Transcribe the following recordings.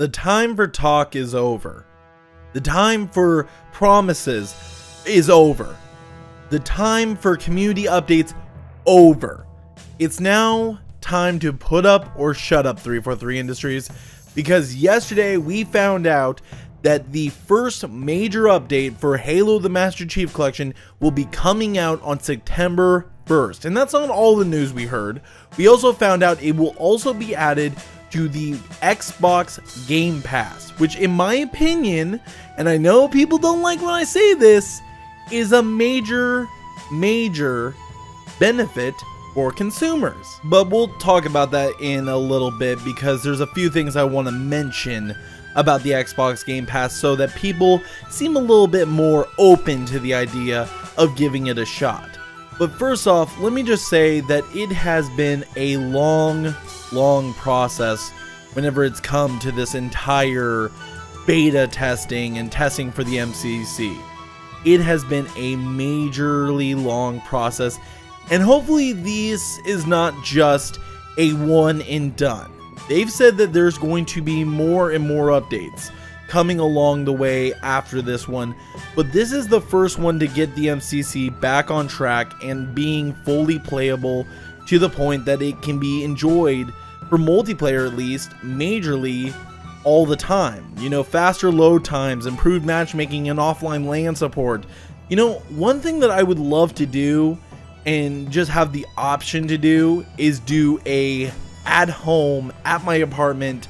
The time for talk is over. The time for promises is over. The time for community updates over. It's now time to put up or shut up 343 Industries, because yesterday we found out that the first major update for Halo the Master Chief Collection will be coming out on September 1st. And that's not all the news we heard. We also found out it will also be added to the Xbox Game Pass, which in my opinion, and I know people don't like when I say this, is a major benefit for consumers. But we'll talk about that in a little bit, because there's a few things I want to mention about the Xbox Game Pass so that people seem a little bit more open to the idea of giving it a shot. But first off, let me just say that it has been a long process whenever it's come to this entire beta testing and testing for the MCC. It has been a majorly long process, and hopefully this is not just a one and done. They've said that there's going to be more and more updates coming along the way after this one, but this is the first one to get the MCC back on track and being fully playable to the point that it can be enjoyed, for multiplayer at least, majorly all the time. You know, faster load times, improved matchmaking, and offline LAN support. You know, one thing that I would love to do and just have the option to do is do a at home, at my apartment,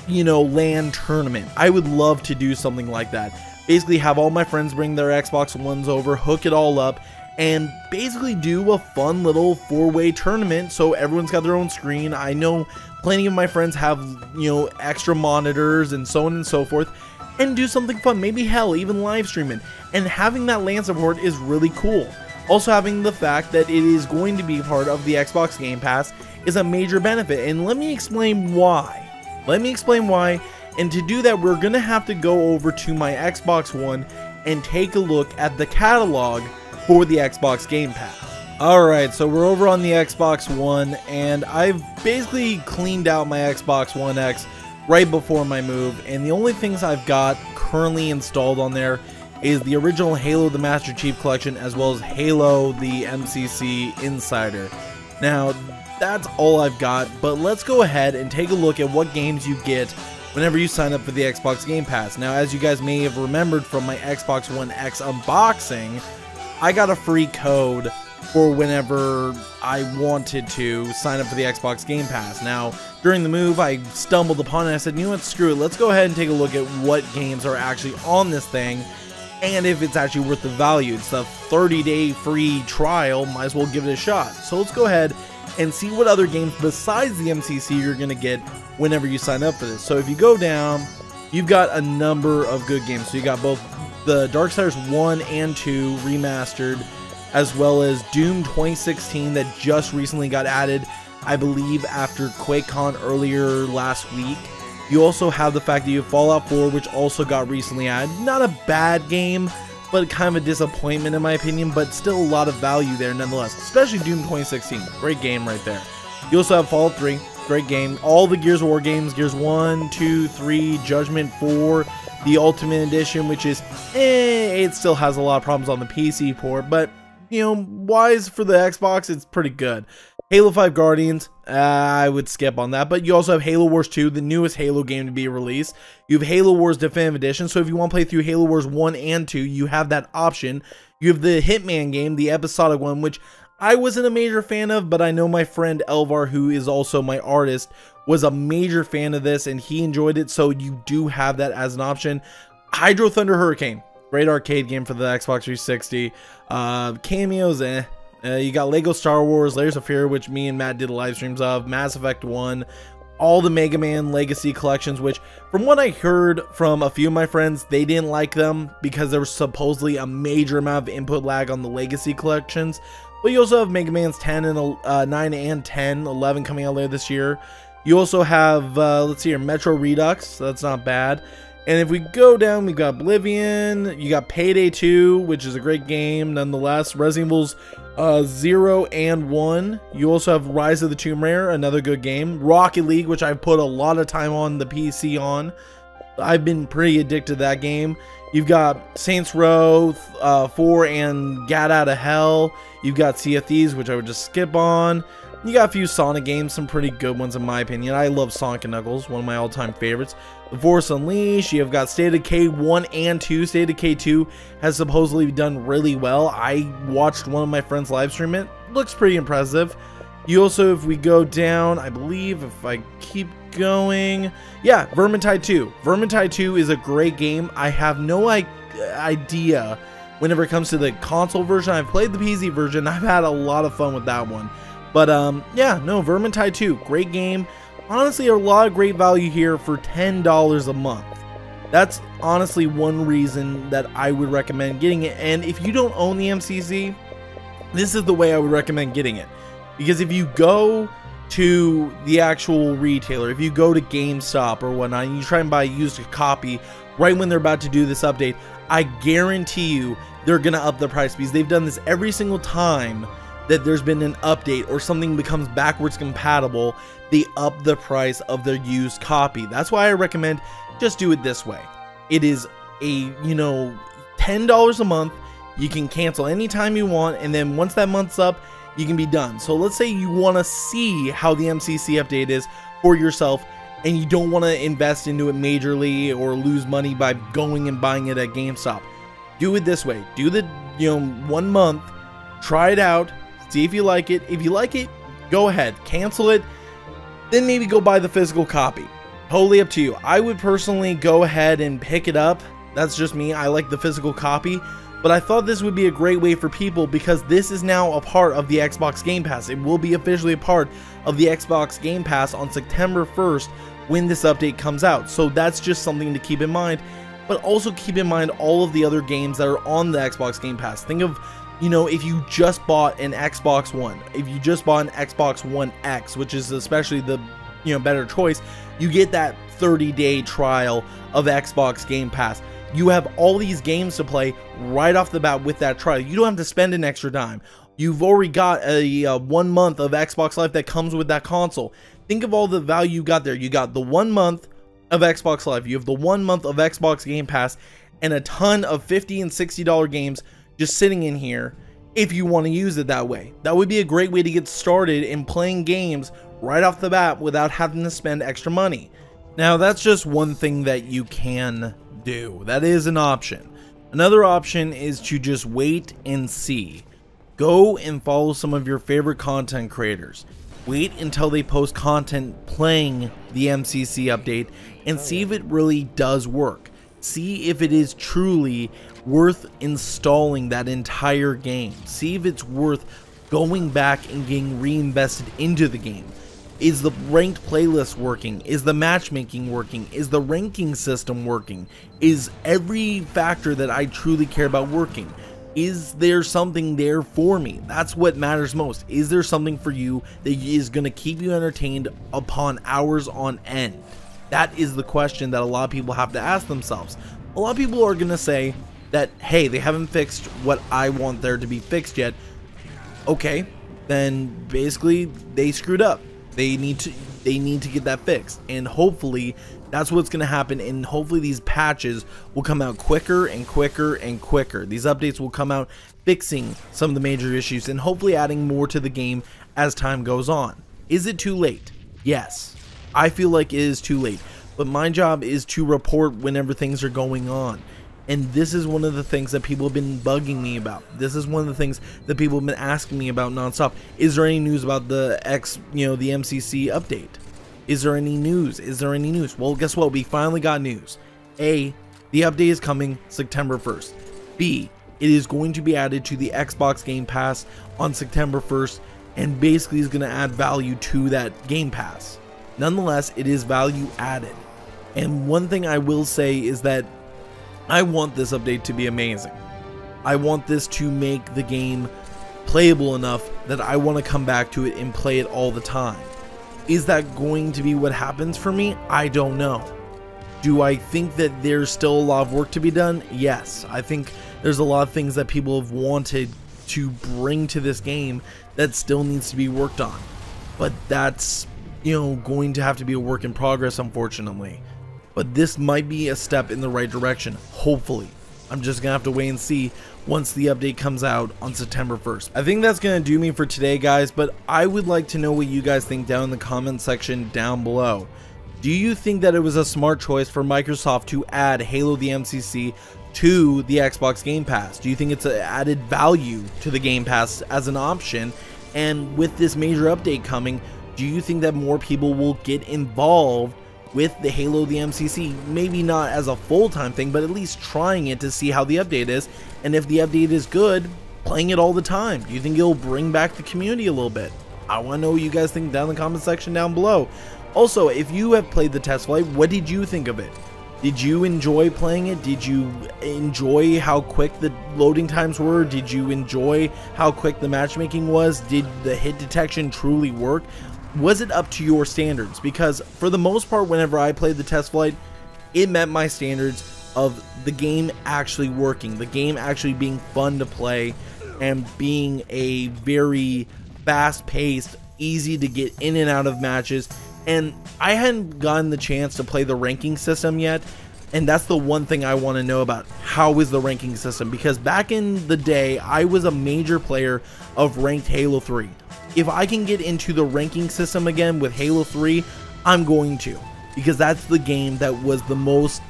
you know, LAN tournament. I would love to do something like that. Basically have all my friends bring their Xbox Ones over, hook it all up, and basically do a fun little four-way tournament so everyone's got their own screen. I know plenty of my friends have, you know, extra monitors and so on and so forth, and do something fun. Maybe hell, even live stream it. And having that LAN support is really cool. Also, having the fact that it is going to be part of the Xbox Game Pass is a major benefit, and let me explain why. And to do that, we're gonna have to go over to my Xbox One and take a look at the catalog for the Xbox Game Pass. Alright, so we're over on the Xbox One, and I've basically cleaned out my Xbox One X right before my move, and the only things I've got currently installed on there is the original Halo the Master Chief Collection, as well as Halo the MCC Insider. Now, that's all I've got, but let's go ahead and take a look at what games you get whenever you sign up for the Xbox Game Pass. Now, as you guys may have remembered from my Xbox One X unboxing, I got a free code for whenever I wanted to sign up for the Xbox Game Pass. Now, during the move, I stumbled upon it and I said, you know what, screw it, let's go ahead and take a look at what games are actually on this thing, and if it's actually worth the value. It's a 30-day free trial, might as well give it a shot. So let's go ahead and see what other games besides the MCC you're going to get whenever you sign up for this. So if you go down, you've got a number of good games. So you got both the Darksiders 1 and 2 remastered, as well as Doom 2016 that just recently got added, I believe, after QuakeCon earlier last week. You also have the fact that you have Fallout 4, which also got recently added. Not a bad game, but kind of a disappointment in my opinion, but still a lot of value there nonetheless, especially Doom 2016. Great game right there. You also have Fallout 3, great game. All the Gears of War games, Gears 1, 2, 3, Judgment 4, the Ultimate Edition, which is, it still has a lot of problems on the PC port, but, you know, wise for the Xbox, it's pretty good. Halo 5 Guardians, I would skip on that, but you also have Halo Wars 2, the newest Halo game to be released. You have Halo Wars Definitive Edition, so if you want to play through Halo Wars 1 and 2, you have that option. You have the Hitman game, the episodic one, which I wasn't a major fan of, but I know my friend Elvar, who is also my artist, was a major fan of this, and he enjoyed it, so you do have that as an option. Hydro Thunder Hurricane, great arcade game for the Xbox 360. Cameos, you got Lego Star Wars, Layers of Fear, which me and Matt did live streams of, Mass Effect 1, all the Mega Man Legacy collections, which from what I heard from a few of my friends, they didn't like them because there was supposedly a major amount of input lag on the Legacy collections. But you also have Mega Man's 10 and 9 and 10, 11 coming out later this year. You also have, let's see here, Metro Redux, so that's not bad. And if we go down, we've got Oblivion, you got Payday 2, which is a great game nonetheless, Resident Evil's 0 and 1. You also have Rise of the Tomb Raider, another good game. Rocket League, which I've put a lot of time on the PC on. I've been pretty addicted to that game. You've got Saints Row 4 and Gat Out of Hell. You've got Sea of Thieves, which I would just skip on. You got a few Sonic games, some pretty good ones in my opinion. I love Sonic & Knuckles, one of my all-time favorites. The Force Unleashed, you've got State of Decay 1 and 2. State of Decay 2 has supposedly done really well. I watched one of my friends live stream it. Looks pretty impressive. You also, if we go down, I believe, if I keep going, yeah, Vermintide 2. Vermintide 2 is a great game. I have no idea whenever it comes to the console version. I've played the PC version. I've had a lot of fun with that one. But yeah, no, Vermintide 2, great game. Honestly, a lot of great value here for $10 a month. That's honestly one reason that I would recommend getting it. And if you don't own the MCC, this is the way I would recommend getting it. Because if you go to the actual retailer, if you go to GameStop or whatnot, and you try and buy a used copy right when they're about to do this update, I guarantee you they're going to up the price, because they've done this every single time that there's been an update or something becomes backwards compatible. They up the price of their used copy. That's why I recommend just do it this way. It is a, you know, $10 a month. You can cancel anytime you want, and then once that month's up, you can be done. So let's say you want to see how the MCC update is for yourself, and you don't want to invest into it majorly or lose money by going and buying it at GameStop. Do it this way. Do the, 1 month, try it out, see if you like it. If you like it, go ahead, cancel it, then maybe go buy the physical copy. Totally up to you. I would personally go ahead and pick it up. That's just me. I like the physical copy. But I thought this would be a great way for people, because this is now a part of the Xbox Game Pass. It will be officially a part of the Xbox Game Pass on September 1st when this update comes out. So that's just something to keep in mind. But also keep in mind all of the other games that are on the Xbox Game Pass. Think of, if you just bought an Xbox One, if you just bought an Xbox One X, which is especially the better choice, you get that 30-day trial of Xbox Game Pass. You have all these games to play right off the bat with that trial. You don't have to spend an extra dime. You've already got a 1 month of Xbox Live that comes with that console. Think of all the value you got there. You got the 1 month of Xbox Live. You have the 1 month of Xbox Game Pass and a ton of $50 and $60 games just sitting in here if you want to use it that way. That would be a great way to get started in playing games right off the bat without having to spend extra money. Now, that's just one thing that you can do. That is an option. Another option is to just wait and see. Go and follow some of your favorite content creators. Wait until they post content playing the MCC update and see if it really does work. See if it is truly worth installing that entire game. See if it's worth going back and getting reinvested into the game. Is the ranked playlist working? Is the matchmaking working? Is the ranking system working? Is every factor that I truly care about working? Is there something there for me? That's what matters most. Is there something for you that is going to keep you entertained upon hours on end? That is the question that a lot of people have to ask themselves. A lot of people are going to say that, hey, they haven't fixed what I want there to be fixed yet. Okay, then basically they screwed up. They need to get that fixed, and hopefully that's what's going to happen, and hopefully these patches will come out quicker and quicker and quicker. These updates will come out fixing some of the major issues and hopefully adding more to the game as time goes on. Is it too late? Yes, I feel like it is too late, but my job is to report whenever things are going on. And this is one of the things that people have been bugging me about. This is one of the things that people have been asking me about nonstop. Is there any news about the the MCC update? Is there any news? Is there any news? Well, guess what? We finally got news. A, the update is coming September 1st. B, it is going to be added to the Xbox Game Pass on September 1st, and basically is going to add value to that Game Pass. Nonetheless, it is value added. And one thing I will say is that I want this update to be amazing. I want this to make the game playable enough that I want to come back to it and play it all the time. Is that going to be what happens for me? I don't know. Do I think that there's still a lot of work to be done? Yes. I think there's a lot of things that people have wanted to bring to this game that still needs to be worked on. But that's, going to have to be a work in progress, unfortunately. But this might be a step in the right direction, hopefully. I'm just gonna have to wait and see once the update comes out on September 1st. I think that's gonna do me for today, guys, but I would like to know what you guys think down in the comment section down below. Do you think that it was a smart choice for Microsoft to add Halo the MCC to the Xbox Game Pass? Do you think it's an added value to the Game Pass as an option? And with this major update coming, do you think that more people will get involved with the Halo the MCC? Maybe not as a full-time thing, but at least trying it to see how the update is, and if the update is good, playing it all the time. Do you think it'll bring back the community a little bit? I want to know what you guys think down in the comment section down below. Also, if you have played the test flight, what did you think of it? Did you enjoy playing it? Did you enjoy how quick the loading times were? Did you enjoy how quick the matchmaking was? Did the hit detection truly work? Was it up to your standards? Because for the most part, whenever I played the test flight, it met my standards of the game actually working, the game actually being fun to play, and being a very fast-paced, easy to get in and out of matches. And I hadn't gotten the chance to play the ranking system yet, and that's the one thing I want to know about. How is the ranking system? Because back in the day, I was a major player of ranked Halo 3. If I can get into the ranking system again with Halo 3, I'm going to, because that's the game that was the most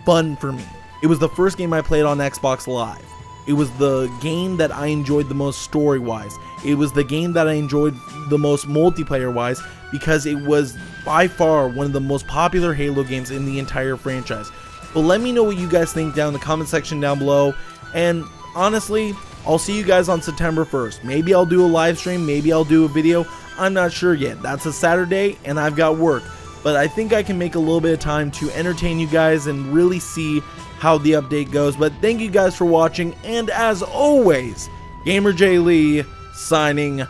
fun for me. It was the first game I played on Xbox Live. It was the game that I enjoyed the most story-wise. It was the game that I enjoyed the most multiplayer-wise, because it was by far one of the most popular Halo games in the entire franchise. But let me know what you guys think down in the comment section down below, and honestly, I'll see you guys on September 1st. Maybe I'll do a live stream, maybe I'll do a video. I'm not sure yet. That's a Saturday and I've got work. But I think I can make a little bit of time to entertain you guys and really see how the update goes. But thank you guys for watching, and as always, Gamer J Lee signing